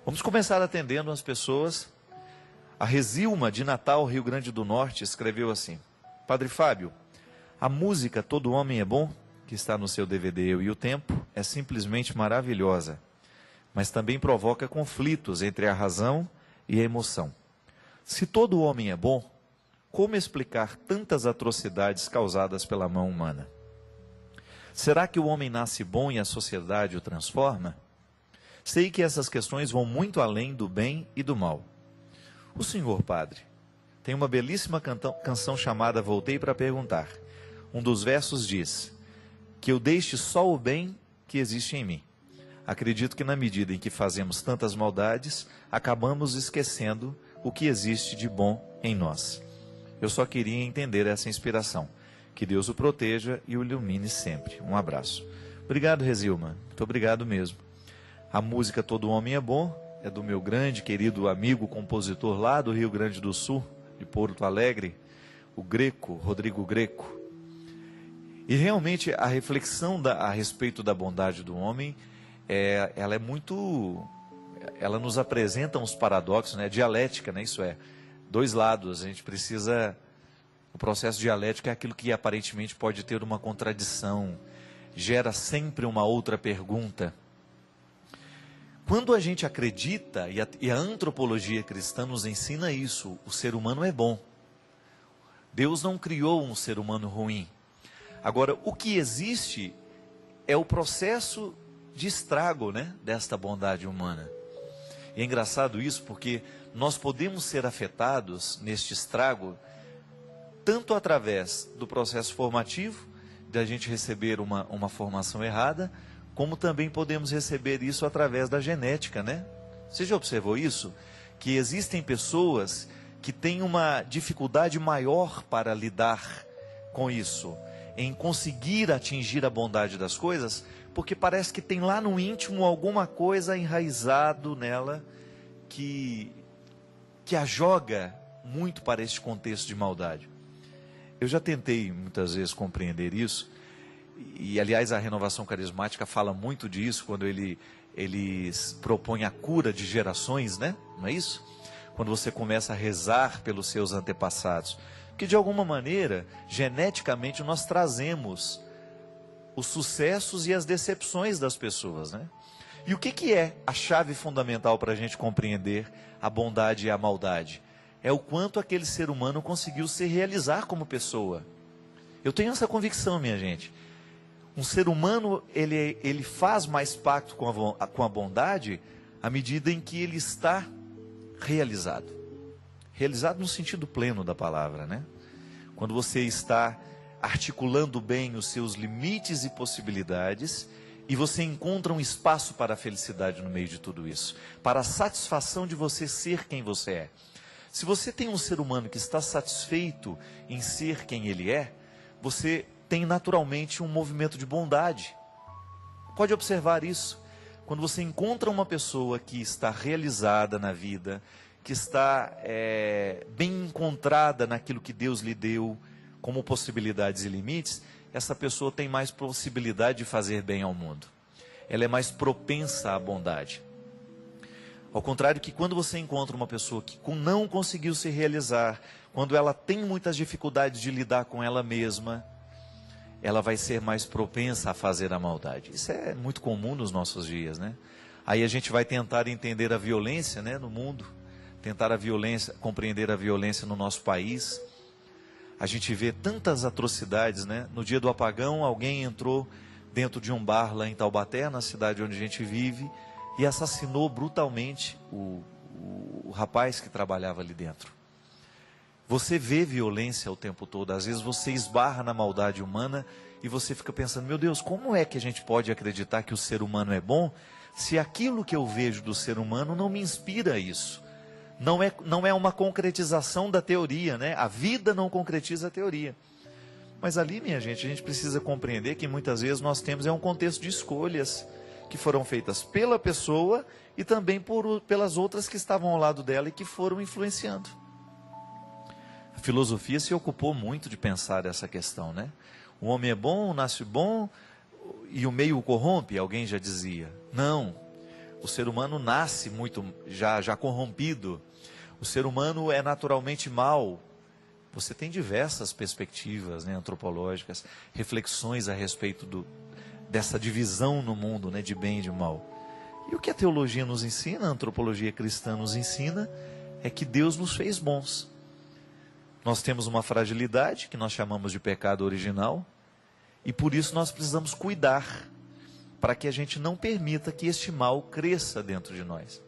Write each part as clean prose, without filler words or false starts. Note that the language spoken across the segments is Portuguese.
Vamos começar atendendo as pessoas. A Resilma, de Natal, Rio Grande do Norte, escreveu assim: Padre Fábio, a música Todo Homem é Bom, que está no seu DVD Eu e o Tempo, é simplesmente maravilhosa, mas também provoca conflitos entre a razão e a emoção. Se todo homem é bom, como explicar tantas atrocidades causadas pela mão humana? Será que o homem nasce bom e a sociedade o transforma? Sei que essas questões vão muito além do bem e do mal. O senhor, padre, tem uma belíssima canção chamada Voltei para Perguntar. Um dos versos diz: que eu deixe só o bem que existe em mim. Acredito que na medida em que fazemos tantas maldades, acabamos esquecendo o que existe de bom em nós. Eu só queria entender essa inspiração. Que Deus o proteja e o ilumine sempre. Um abraço. Obrigado, Resilma. Muito obrigado mesmo. A música Todo Homem é Bom é do meu grande, querido amigo compositor lá do Rio Grande do Sul, de Porto Alegre, o Greco, Rodrigo Greco. E realmente a reflexão a respeito da bondade do homem, ela é muito... Ela nos apresenta uns paradoxos, né? Dialética, né? Isso é, dois lados. A gente precisa... O processo dialético é aquilo que aparentemente pode ter uma contradição, gera sempre uma outra pergunta. Quando a gente acredita, e a antropologia cristã nos ensina isso, o ser humano é bom. Deus não criou um ser humano ruim. Agora, o que existe é o processo de estrago, né, desta bondade humana. E é engraçado isso porque nós podemos ser afetados neste estrago tanto através do processo formativo, de a gente receber uma formação errada, como também podemos receber isso através da genética, né? Você já observou isso? Que existem pessoas que têm uma dificuldade maior para lidar com isso, em conseguir atingir a bondade das coisas, porque parece que tem lá no íntimo alguma coisa enraizado nela que a joga muito para este contexto de maldade. Eu já tentei muitas vezes compreender isso, e aliás a renovação carismática fala muito disso, quando eles propõem a cura de gerações, né? Não é isso? Quando você começa a rezar pelos seus antepassados, que de alguma maneira, geneticamente, nós trazemos os sucessos e as decepções das pessoas, né? E o que é a chave fundamental para a gente compreender a bondade e a maldade? É o quanto aquele ser humano conseguiu se realizar como pessoa. Eu tenho essa convicção, minha gente. Um ser humano, ele faz mais pacto com a bondade à medida em que ele está realizado. Realizado no sentido pleno da palavra, né? Quando você está articulando bem os seus limites e possibilidades, e você encontra um espaço para a felicidade no meio de tudo isso, para a satisfação de você ser quem você é. Se você tem um ser humano que está satisfeito em ser quem ele é, você tem naturalmente um movimento de bondade. Pode observar isso. Quando você encontra uma pessoa que está realizada na vida, que está bem encontrada naquilo que Deus lhe deu como possibilidades e limites, essa pessoa tem mais possibilidade de fazer bem ao mundo. Ela é mais propensa à bondade. Ao contrário que quando você encontra uma pessoa que não conseguiu se realizar, quando ela tem muitas dificuldades de lidar com ela mesma, ela vai ser mais propensa a fazer a maldade. Isso é muito comum nos nossos dias, né? Aí a gente vai tentar entender a violência, né, no mundo, tentar compreender a violência no nosso país. A gente vê tantas atrocidades, né? No dia do apagão, alguém entrou dentro de um bar lá em Taubaté, na cidade onde a gente vive, e assassinou brutalmente o rapaz que trabalhava ali dentro. Você vê violência o tempo todo, às vezes você esbarra na maldade humana e você fica pensando, meu Deus, como é que a gente pode acreditar que o ser humano é bom, se aquilo que eu vejo do ser humano não me inspira isso? Não é uma concretização da teoria, né? A vida não concretiza a teoria. Mas ali, minha gente, a gente precisa compreender que muitas vezes nós temos um contexto de escolhas que foram feitas pela pessoa e também pelas outras que estavam ao lado dela e que foram influenciando. A filosofia se ocupou muito de pensar essa questão, né? O homem é bom, nasce bom e o meio o corrompe, alguém já dizia. Não, O ser humano nasce muito já corrompido. O ser humano é naturalmente mau. Você tem diversas perspectivas, né, antropológicas, reflexões a respeito dessa divisão no mundo, né, de bem e de mal. E o que a teologia nos ensina, a antropologia cristã nos ensina, é que Deus nos fez bons. Nós temos uma fragilidade, que nós chamamos de pecado original, e por isso nós precisamos cuidar, para que a gente não permita que este mal cresça dentro de nós.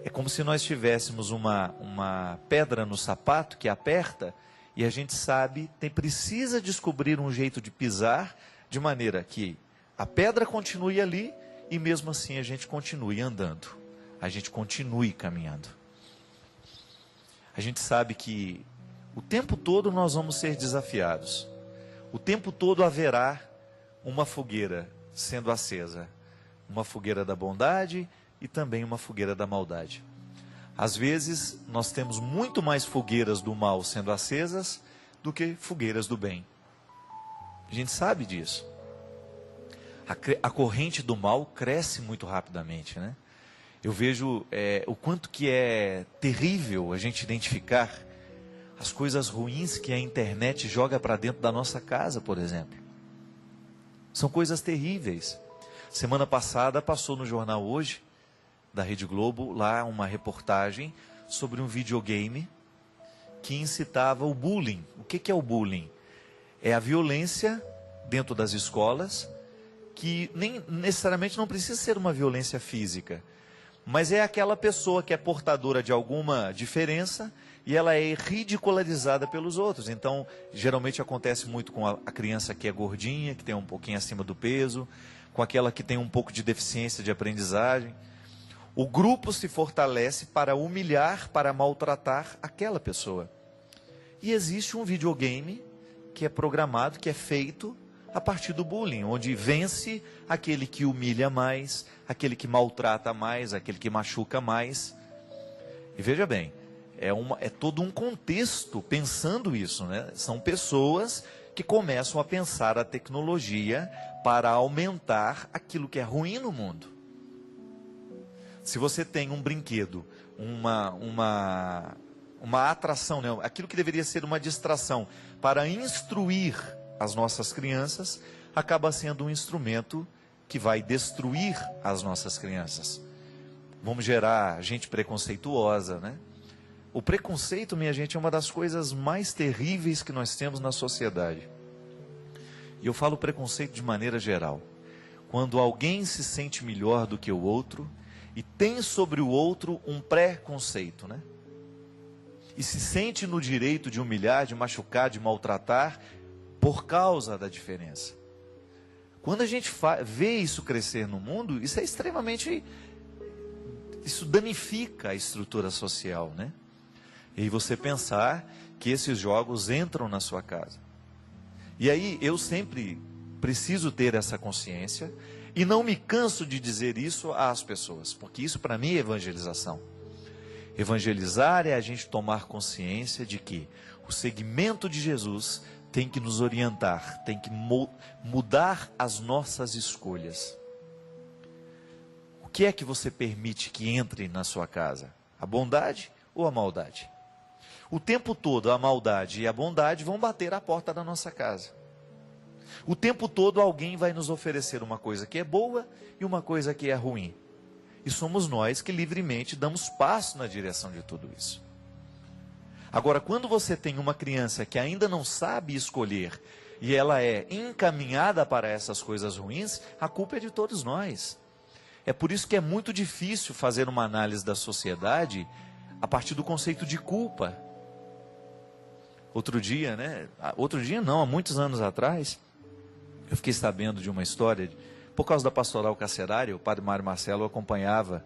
É como se nós tivéssemos uma pedra no sapato que aperta, e a gente sabe, precisa descobrir um jeito de pisar, de maneira que a pedra continue ali, e mesmo assim a gente continue andando, a gente continue caminhando. A gente sabe que o tempo todo nós vamos ser desafiados, o tempo todo haverá uma fogueira sendo acesa, uma fogueira da bondade e também uma fogueira da maldade. Às vezes nós temos muito mais fogueiras do mal sendo acesas do que fogueiras do bem. A gente sabe disso. A corrente do mal cresce muito rapidamente, né? Eu vejo o quanto que é terrível a gente identificar as coisas ruins que a internet joga para dentro da nossa casa, por exemplo. São coisas terríveis. Semana passada passou no jornal Hoje, da Rede Globo, lá uma reportagem sobre um videogame que incitava o bullying. O que é o bullying? É a violência dentro das escolas, que nem necessariamente não precisa ser uma violência física, mas é aquela pessoa que é portadora de alguma diferença e ela é ridicularizada pelos outros. Então, geralmente acontece muito com a criança que é gordinha, que tem um pouquinho acima do peso, com aquela que tem um pouco de deficiência de aprendizagem. O grupo se fortalece para humilhar, para maltratar aquela pessoa. E existe um videogame que é programado, que é feito a partir do bullying, onde vence aquele que humilha mais, aquele que maltrata mais, aquele que machuca mais. E veja bem, é todo um contexto pensando isso, né? São pessoas que começam a pensar a tecnologia para aumentar aquilo que é ruim no mundo. Se você tem um brinquedo, uma atração, né? Aquilo que deveria ser uma distração para instruir as nossas crianças, acaba sendo um instrumento que vai destruir as nossas crianças. Vamos gerar gente preconceituosa, né? O preconceito, minha gente, é uma das coisas mais terríveis que nós temos na sociedade. E eu falo preconceito de maneira geral. Quando alguém se sente melhor do que o outro e tem sobre o outro um preconceito, né? E se sente no direito de humilhar, de machucar, de maltratar, por causa da diferença. Quando a gente vê isso crescer no mundo, isso é extremamente... Isso danifica a estrutura social, né? E você pensar que esses jogos entram na sua casa. E aí eu sempre preciso ter essa consciência e não me canso de dizer isso às pessoas, porque isso para mim é evangelização. Evangelizar é a gente tomar consciência de que o segmento de Jesus tem que nos orientar, tem que mudar as nossas escolhas. O que é que você permite que entre na sua casa? A bondade ou a maldade? O tempo todo a maldade e a bondade vão bater à porta da nossa casa. O tempo todo alguém vai nos oferecer uma coisa que é boa e uma coisa que é ruim. E somos nós que livremente damos passo na direção de tudo isso. Agora, quando você tem uma criança que ainda não sabe escolher e ela é encaminhada para essas coisas ruins, a culpa é de todos nós. É por isso que é muito difícil fazer uma análise da sociedade a partir do conceito de culpa. Outro dia, há muitos anos atrás, eu fiquei sabendo de uma história, por causa da pastoral carcerária, o padre Mário Marcelo acompanhava.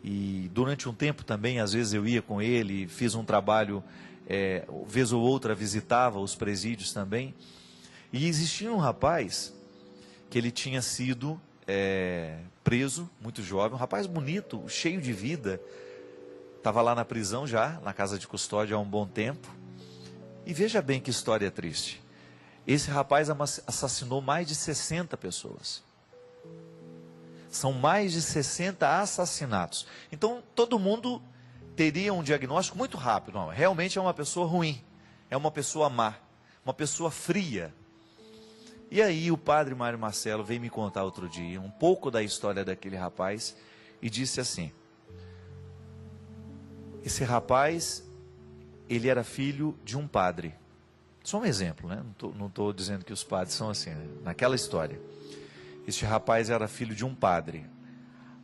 E durante um tempo também, às vezes eu ia com ele, fiz um trabalho, vez ou outra visitava os presídios também. E existia um rapaz que ele tinha sido preso, muito jovem, um rapaz bonito, cheio de vida. Estava lá na prisão já, na casa de custódia há um bom tempo. E veja bem que história triste. Esse rapaz assassinou mais de 60 pessoas. São mais de 60 assassinatos. Então, todo mundo teria um diagnóstico muito rápido. Não, realmente é uma pessoa ruim, é uma pessoa má, uma pessoa fria. E aí o padre Mário Marcelo veio me contar outro dia um pouco da história daquele rapaz e disse assim: esse rapaz, ele era filho de um padre. Só um exemplo, né? Não estou dizendo que os padres são assim, né? Naquela história. Este rapaz era filho de um padre.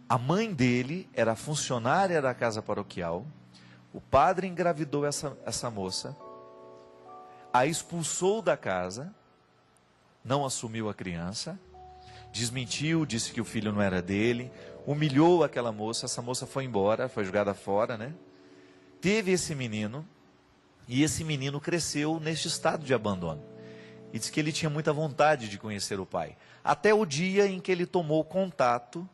A mãe dele era funcionária da casa paroquial. O padre engravidou essa moça, a expulsou da casa, não assumiu a criança, desmentiu, disse que o filho não era dele, humilhou aquela moça. Essa moça foi embora, foi jogada fora, né? Teve esse menino, e esse menino cresceu neste estado de abandono. E disse que ele tinha muita vontade de conhecer o pai, até o dia em que ele tomou contato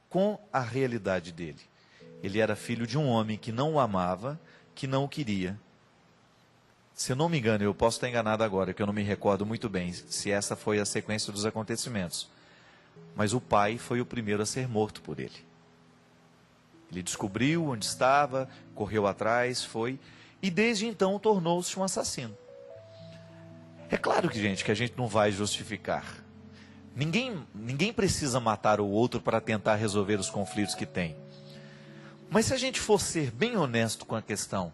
com a realidade dele. Ele era filho de um homem que não o amava, que não o queria. Se eu não me engano, eu posso estar enganado agora, que eu não me recordo muito bem se essa foi a sequência dos acontecimentos. Mas o pai foi o primeiro a ser morto por ele. Ele descobriu onde estava, correu atrás, foi, e desde então tornou-se um assassino. É claro que, gente, que a gente não vai justificar. Ninguém precisa matar o outro para tentar resolver os conflitos que tem. Mas se a gente for ser bem honesto com a questão,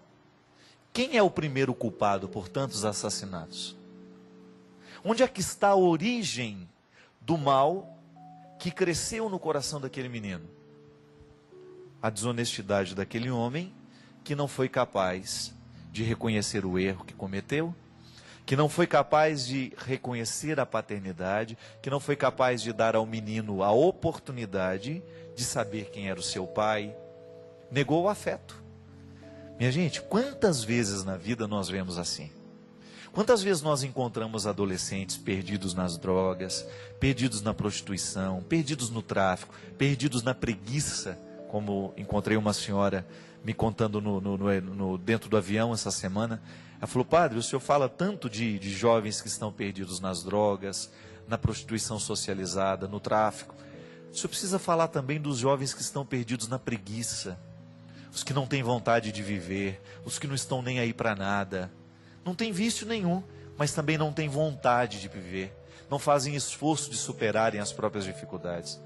quem é o primeiro culpado por tantos assassinatos? Onde é que está a origem do mal que cresceu no coração daquele menino? A desonestidade daquele homem que não foi capaz de reconhecer o erro que cometeu, que não foi capaz de reconhecer a paternidade, que não foi capaz de dar ao menino a oportunidade de saber quem era o seu pai, negou o afeto. Minha gente, quantas vezes na vida nós vemos assim? Quantas vezes nós encontramos adolescentes perdidos nas drogas, perdidos na prostituição, perdidos no tráfico, perdidos na preguiça, como encontrei uma senhora me contando dentro do avião essa semana. Ela falou: padre, o senhor fala tanto de jovens que estão perdidos nas drogas, na prostituição socializada, no tráfico. O senhor precisa falar também dos jovens que estão perdidos na preguiça, os que não têm vontade de viver, os que não estão nem aí para nada, não têm vício nenhum, mas também não têm vontade de viver, não fazem esforço de superarem as próprias dificuldades.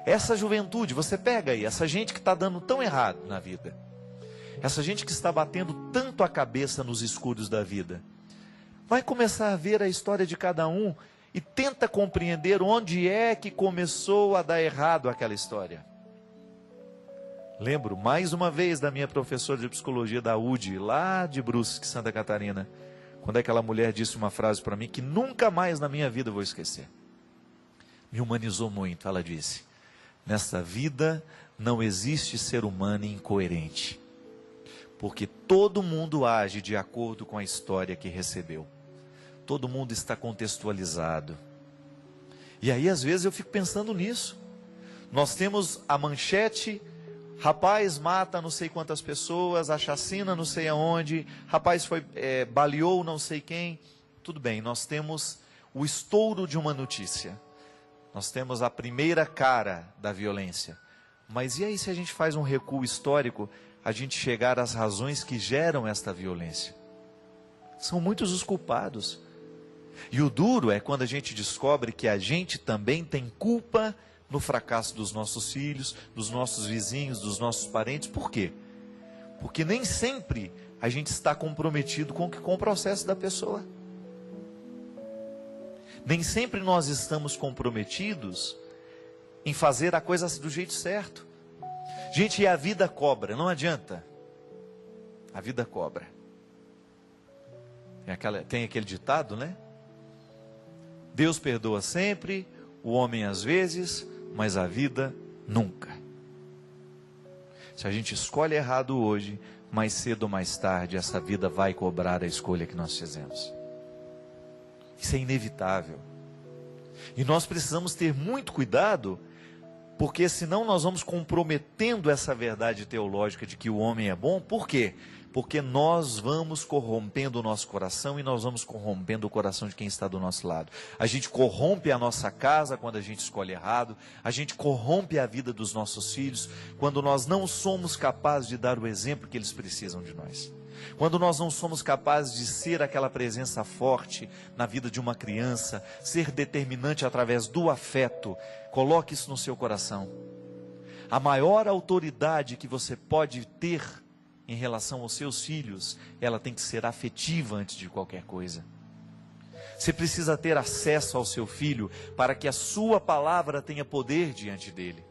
Essa juventude, você pega aí, essa gente que está dando tão errado na vida, essa gente que está batendo tanto a cabeça nos escuros da vida, vai começar a ver a história de cada um e tenta compreender onde é que começou a dar errado aquela história. Lembro mais uma vez da minha professora de psicologia da UD, lá de Brusque, Santa Catarina, quando aquela mulher disse uma frase para mim que nunca mais na minha vida eu vou esquecer. Me humanizou muito. Ela disse: nesta vida não existe ser humano incoerente, porque todo mundo age de acordo com a história que recebeu. Todo mundo está contextualizado. E aí às vezes eu fico pensando nisso. Nós temos a manchete: rapaz mata não sei quantas pessoas, a chacina não sei aonde, rapaz baleou não sei quem. Tudo bem, nós temos o estouro de uma notícia. Nós temos a primeira cara da violência. Mas e aí se a gente faz um recuo histórico, a gente chegar às razões que geram esta violência? São muitos os culpados. E o duro é quando a gente descobre que a gente também tem culpa no fracasso dos nossos filhos, dos nossos vizinhos, dos nossos parentes. Por quê? Porque nem sempre a gente está comprometido com o processo da pessoa. Nem sempre nós estamos comprometidos em fazer a coisa do jeito certo. Gente, e a vida cobra, não adianta. A vida cobra. Tem aquele ditado, né? Deus perdoa sempre, o homem às vezes, mas a vida nunca. Se a gente escolhe errado hoje, mais cedo ou mais tarde, essa vida vai cobrar a escolha que nós fizemos. Isso é inevitável. E nós precisamos ter muito cuidado, porque senão nós vamos comprometendo essa verdade teológica de que o homem é bom. Por quê? porque nós vamos corrompendo o nosso coração e nós vamos corrompendo o coração de quem está do nosso lado. A gente corrompe a nossa casa quando a gente escolhe errado, a gente corrompe a vida dos nossos filhos quando nós não somos capazes de dar o exemplo que eles precisam de nós. Quando nós não somos capazes de ser aquela presença forte na vida de uma criança, ser determinante através do afeto, coloque isso no seu coração. A maior autoridade que você pode ter em relação aos seus filhos, ela tem que ser afetiva antes de qualquer coisa. Você precisa ter acesso ao seu filho para que a sua palavra tenha poder diante dele.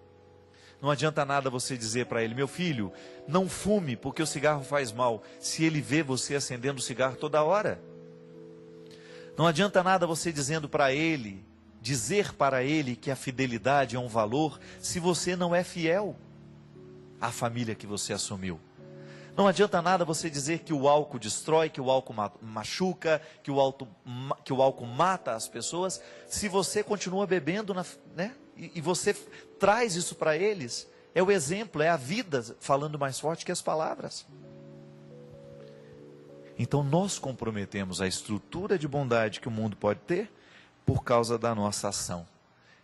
Não adianta nada você dizer para ele: meu filho, não fume porque o cigarro faz mal, se ele vê você acendendo o cigarro toda hora. Não adianta nada você dizer para ele que a fidelidade é um valor, se você não é fiel à família que você assumiu. Não adianta nada você dizer que o álcool destrói, que o álcool machuca, que o álcool mata as pessoas, se você continua bebendo, né? E você traz isso para eles. É o exemplo, é a vida falando mais forte que as palavras. Então nós comprometemos a estrutura de bondade que o mundo pode ter por causa da nossa ação,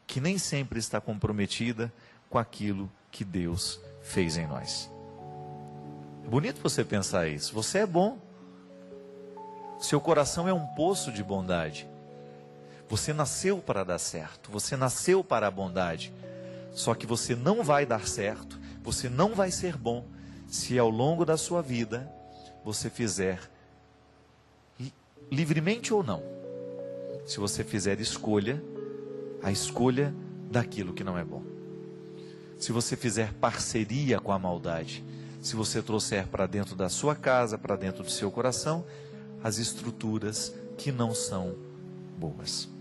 que nem sempre está comprometida com aquilo que Deus fez em nós. É bonito você pensar isso. Você é bom. Seu coração é um poço de bondade. Você nasceu para dar certo. Você nasceu para a bondade. Só que você não vai dar certo, você não vai ser bom, se ao longo da sua vida você fizer, livremente ou não, se você fizer a escolha daquilo que não é bom. Se você fizer parceria com a maldade, se você trouxer para dentro da sua casa, para dentro do seu coração, as estruturas que não são boas.